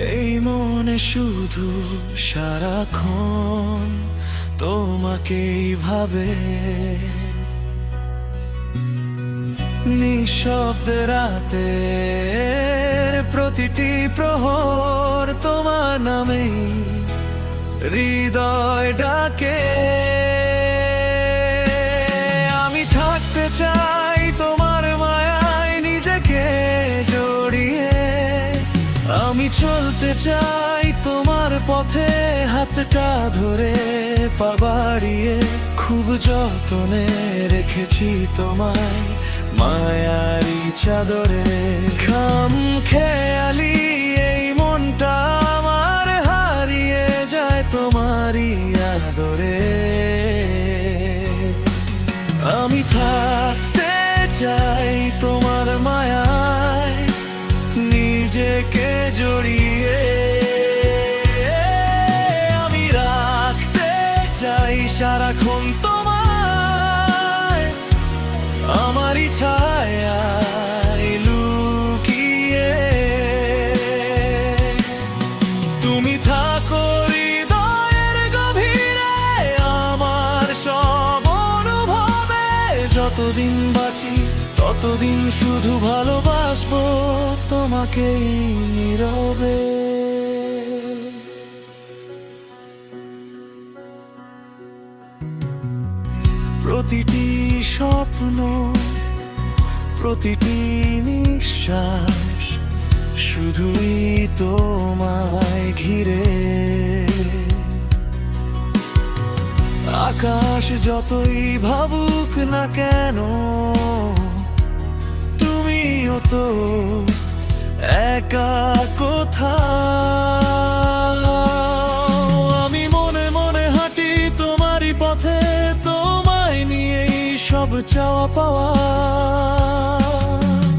এই মনে শুধু সারাক্ষণ তোমাকেই ভাবে। নিঃশব্দে রাতের প্রতিটি প্রহর তোমার নামেই হৃদয় ডাকে। আমি থাকতে চাই তোমার মায়ায় নিজেকে জড়িয়ে। আমি চলতে চাই তোমার পথে হাতটা ধরে পা বাড়িয়ে। খুব যত্নে রেখেছি তোমায় মায়ারি চাদরে। খাম খেয়ালি এই মনটা আমার হারিয়ে যায় তোমারই আদরে। আমি থাকতে চাই তোমার মায়ায় নিজেকে জড়িয়ে। আমি রাখতে চাই সারাক্ষণ তোমায় আমারই ছায়ায় লুকিয়ে। তুমি থাকো হৃদয়ের গভীরে আমার সব অনুভবে। যতদিন বাঁচি ততদিন শুধু ভালোবাসবো তোমাকেই নীরবে। প্রতিটি স্বপ্ন প্রতিটি নিঃশ্বাস শুধুই তোমায় ঘিরে। আকাশ যতই ভাবুক না কেন তুমিও তো একা কোথাও। আমি মনে মনে হাঁটি তোমারই পথে তোমায় নিয়েই সব চাওয়া পাওয়া।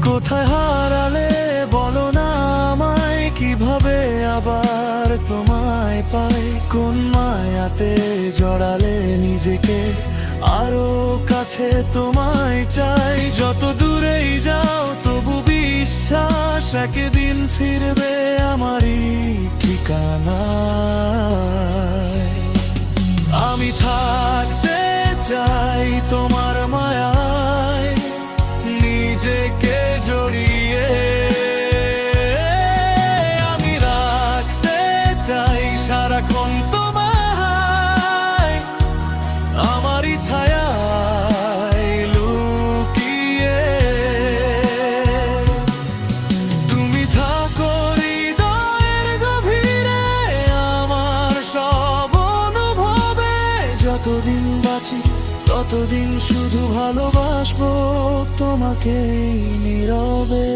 কোথায় হারালে বলো না আমায়, কিভাবে আবার তোমায় পাই। কোন মায়াতে জড়ালে নিজেকে আরো কাছে তোমায় চাই। যত দূরেই যাও তবু বিশ্বাস একদিন ফিরবে আমারই ঠিকানায়। আমি থাকতে চাই তোমার মায়ায় নিজেকে জড়িয়ে। আমি রাখতে চাই সারাক্ষণ তোমায় আমারই ছায়ায় লুকিয়ে। তুমি থাকো হৃদয়ের গভীরে আমার সব অনুভবে। যতদিন বাঁচি ততদিন শুধু ভালোবাসবো তোমাকেই নীরবে।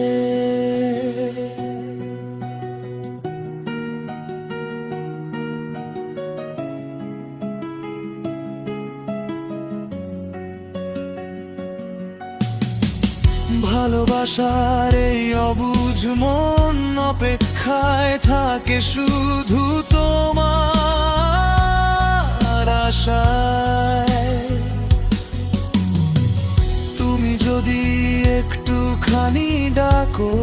ভালোবাসার এই অবুঝ মন অপেক্ষায় থাকে শুধু তোমার আশায়। তুমি যদি একটুখানি ডাকো